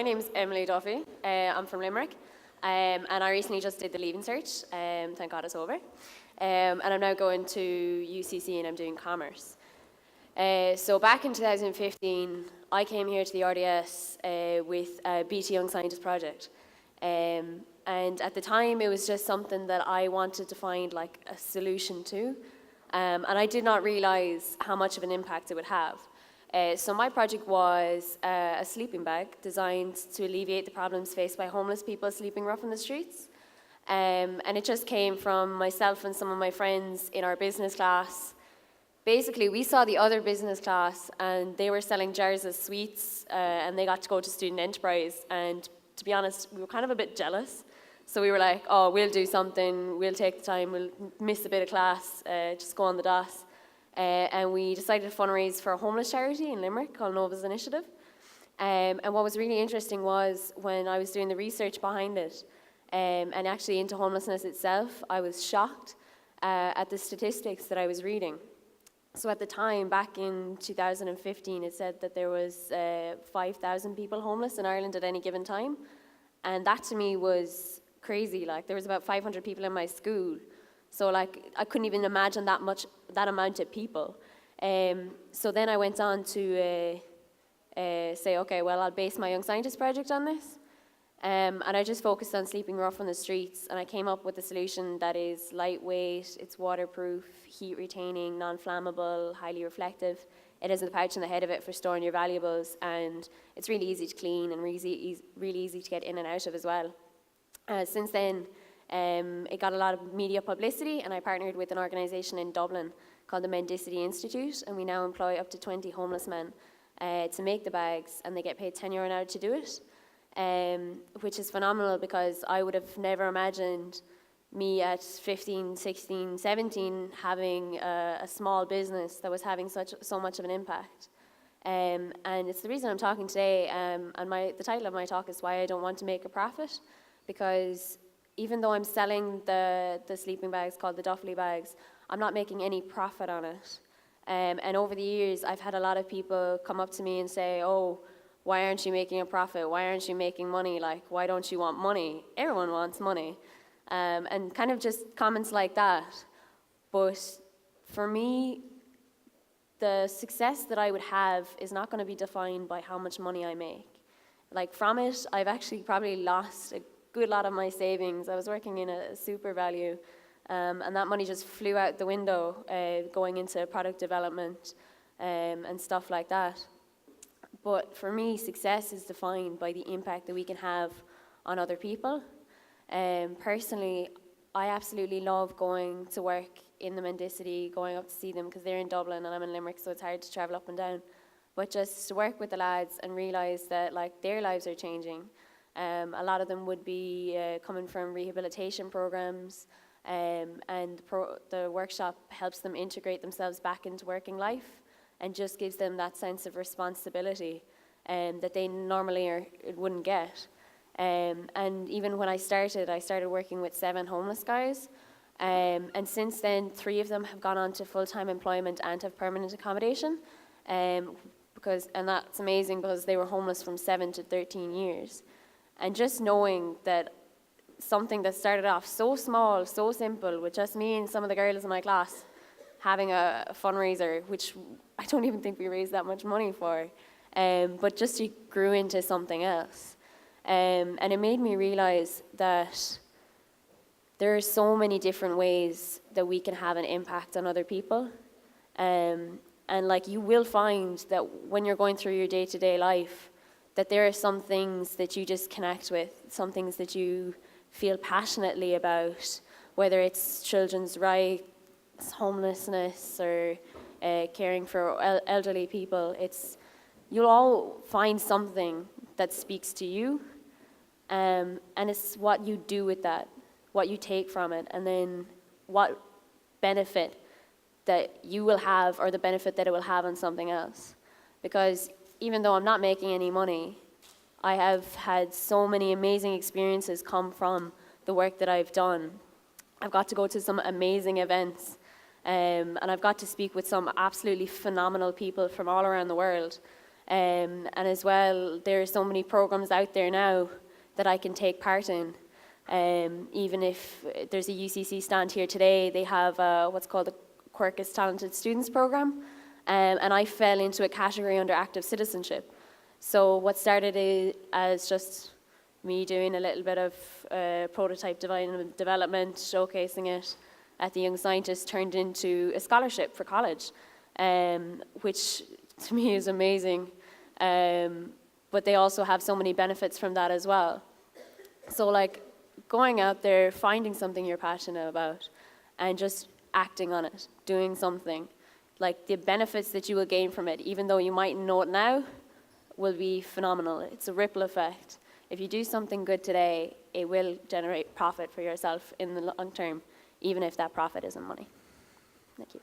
my name is Emily Duffy. I'm from Limerick, and I recently just did the Leaving Cert. Thank God it's over. And I'm now going to UCC and I'm doing commerce. So back in 2015, I came here to the RDS with a BT Young Scientist project. And at the time, it was just something that I wanted to find like a solution to. And I did not realize how much of an impact it would have. So my project was a sleeping bag designed to alleviate the problems faced by homeless people sleeping rough on the streets. And it just came from myself and some of my friends in our business class. Basically, we saw the other business class and they were selling jars of sweets and they got to go to student enterprise. And to be honest, we were kind of a bit jealous. So we were like, oh, we'll do something, we'll take the time, we'll miss a bit of class, just go on the DOS. And we decided to fundraise for a homeless charity in Limerick called Nova's Initiative. And what was really interesting was when I was doing the research behind it, and actually into homelessness itself, I was shocked at the statistics that I was reading. So at the time, back in 2015, it said that there was 5,000 people homeless in Ireland at any given time. And that to me was crazy. Like, there was about 500 people in my school. So like, I couldn't even imagine that amount of people. So then I went on to say, okay, well, I'll base my Young Scientist project on this. And I just focused on sleeping rough on the streets, and I came up with a solution that is lightweight, it's waterproof, heat retaining, non-flammable, highly reflective. It has a pouch in the head of it for storing your valuables, and it's really easy to clean and really easy to get in and out of as well. Since then, it got a lot of media publicity, and I partnered with an organisation in Dublin called the Mendicity Institute, and we now employ up to 20 homeless men to make the bags, and they get paid €10 an hour to do it. Which is phenomenal because I would have never imagined me at 15, 16, 17 having a small business that was having so much of an impact. And it's the reason I'm talking today, and the title of my talk is Why I Don't Want to Make a Profit, because even though I'm selling the sleeping bags called the Duffily Bags, I'm not making any profit on it. And over the years, I've had a lot of people come up to me and say, oh, why aren't you making a profit? Why aren't you making money? Like, why don't you want money? Everyone wants money. And kind of just comments like that. But for me, the success that I would have is not going to be defined by how much money I make. Like, from it, I've actually probably lost a good lot of my savings. I was working in a super value, and that money just flew out the window going into product development and stuff like that. But for me, success is defined by the impact that we can have on other people. Personally, I absolutely love going to work in the Mendicity, going up to see them because they're in Dublin and I'm in Limerick, so it's hard to travel up and down. But just to work with the lads and realise that like their lives are changing. A lot of them would be coming from rehabilitation programs, and the workshop helps them integrate themselves back into working life, and just gives them that sense of responsibility that they normally wouldn't get. And even when I started working with 7 homeless guys, and since then 3 of them have gone on to full-time employment and have permanent accommodation, and that's amazing because they were homeless from 7 to 13 years. And just knowing that something that started off so small, so simple, with just me and some of the girls in my class having a fundraiser, which I don't even think we raised that much money for, but just it grew into something else. And it made me realize that there are so many different ways that we can have an impact on other people. And like, you will find that when you're going through your day-to-day life, that there are some things that you just connect with, some things that you feel passionately about, whether it's children's rights, homelessness, or caring for elderly people. You'll all find something that speaks to you, and it's what you do with that, what you take from it, and then what benefit that you will have or the benefit that it will have on something else. Because even though I'm not making any money, I have had so many amazing experiences come from the work that I've done. I've got to go to some amazing events, and I've got to speak with some absolutely phenomenal people from all around the world. And as well, there are so many programs out there now that I can take part in. Even if there's a UCC stand here today, they have what's called the Quirkus Talented Students Program, and I fell into a category under active citizenship. So what started as just me doing a little bit of prototype development, showcasing it at the Young Scientist, turned into a scholarship for college, which to me is amazing. But they also have so many benefits from that as well. So like going out there, finding something you're passionate about, and just acting on it, doing something, like the benefits that you will gain from it, even though you mightn't know it now, will be phenomenal. It's a ripple effect. If you do something good today, it will generate profit for yourself in the long term, even if that profit isn't money. Thank you.